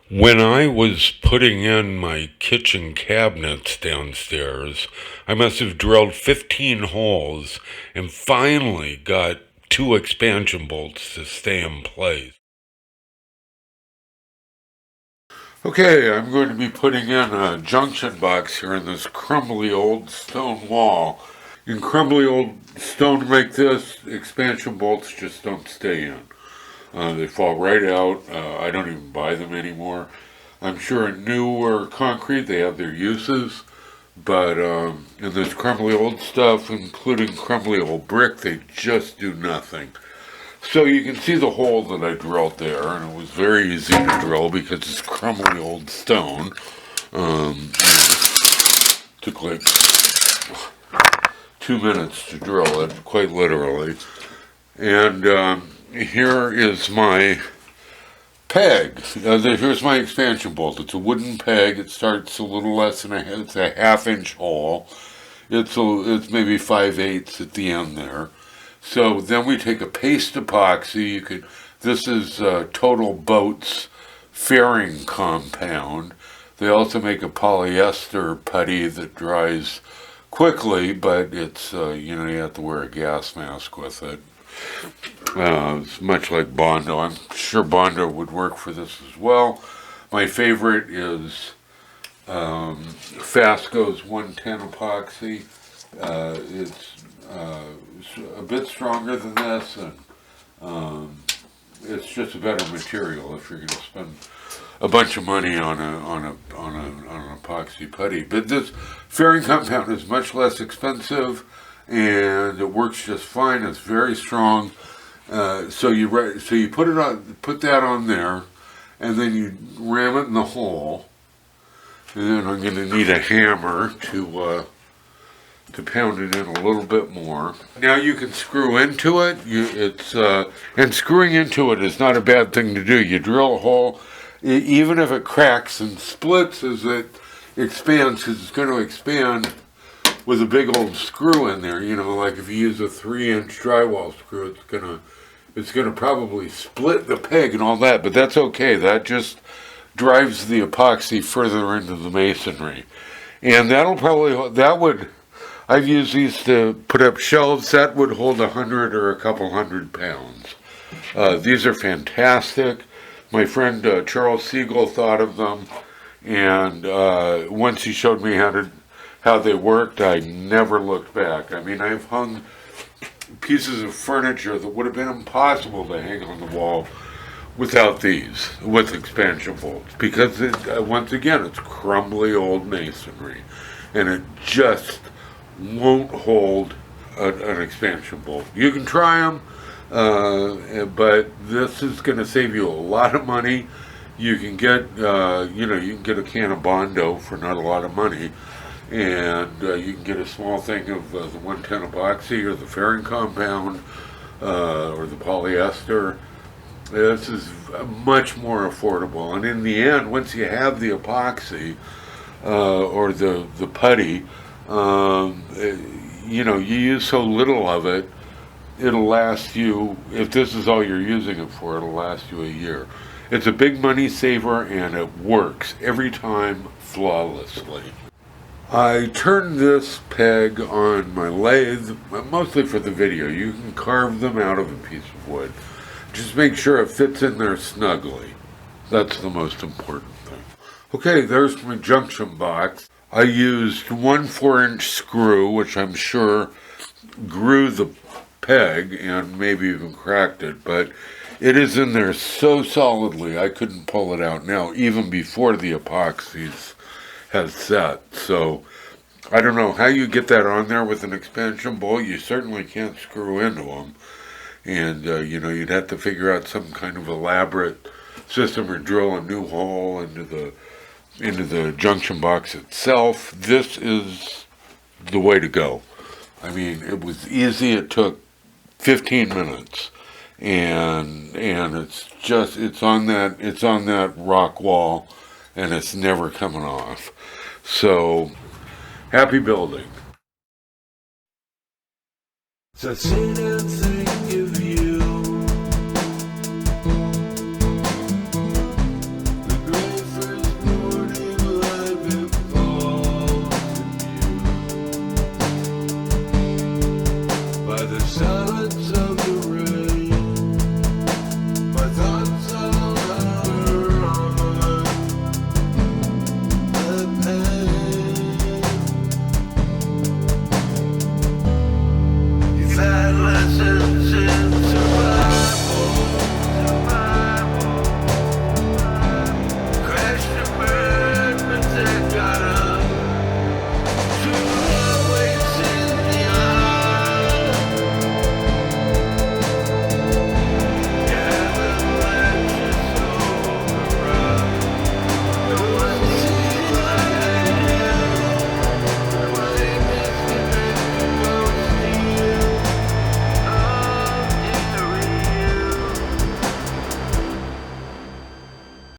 When I was putting in my kitchen cabinets downstairs, I must have drilled 15 holes and finally got two expansion bolts to stay in place. Okay, I'm going to be putting in a junction box here in this crumbly old stone wall. In crumbly old stone like this, expansion bolts just don't stay in. They fall right out. I don't even buy them anymore. I'm sure in newer concrete they have their uses, but in this crumbly old stuff, including crumbly old brick, they just do nothing. So you can see the hole that I drilled there, and it was very easy to drill because it's crumbly old stone. Took like 2 minutes to drill it, quite literally. And here is my peg. Here's my expansion bolt. It's a wooden peg. It starts a little less than it's a half-inch hole. It's maybe 5/8 at the end there. So then we take a paste epoxy. This is Total Boat's fairing compound. They also make a polyester putty that dries quickly, but it's you have to wear a gas mask with it. It's much like Bondo. I'm sure Bondo would work for this as well. My favorite is Fasco's 110 epoxy. It's a bit stronger than this, and it's just a better material if you're going to spend a bunch of money on an epoxy putty. But this fairing compound is much less expensive, and it works just fine. It's very strong. So you put that on there, and then you ram it in the hole. And then I'm going to need a hammer to pound it in a little bit more. Now you can screw into it. And screwing into it is not a bad thing to do. You drill a hole, even if it cracks and splits as it expands, because it's going to expand with a big old screw in there. Like if you use a 3-inch drywall screw, it's gonna probably split the peg and all that. But that's okay. That just drives the epoxy further into the masonry, and I've used these to put up shelves. That would hold 100 or a couple hundred pounds. These are fantastic. My friend Charles Segal thought of them, and once he showed me how they worked, I never looked back. I mean, I've hung pieces of furniture that would have been impossible to hang on the wall without these, with expansion bolts, because once again, it's crumbly old masonry, and it just won't hold an expansion bolt. You can try them, but this is going to save you a lot of money. You can get, you can get a can of Bondo for not a lot of money, and you can get a small thing of the 110 epoxy or the fairing compound or the polyester. This is much more affordable, and in the end, once you have the epoxy or the putty, you use so little of it, it'll last you, if this is all you're using it for, it'll last you a year. It's a big money saver, and it works every time flawlessly. I turned this peg on my lathe, mostly for the video. You can carve them out of a piece of wood. Just make sure it fits in there snugly. That's the most important thing. Okay, there's my junction box. I used one 4-inch screw, which I'm sure grew the peg and maybe even cracked it, but it is in there so solidly I couldn't pull it out now, even before the epoxies has set. So I don't know how you get that on there with an expansion bolt. You certainly can't screw into them, and you'd have to figure out some kind of elaborate system or drill a new hole into the junction box itself. This is the way to go. I mean, it was easy. It took 15 minutes, and it's on that rock wall, and it's never coming off. So happy building.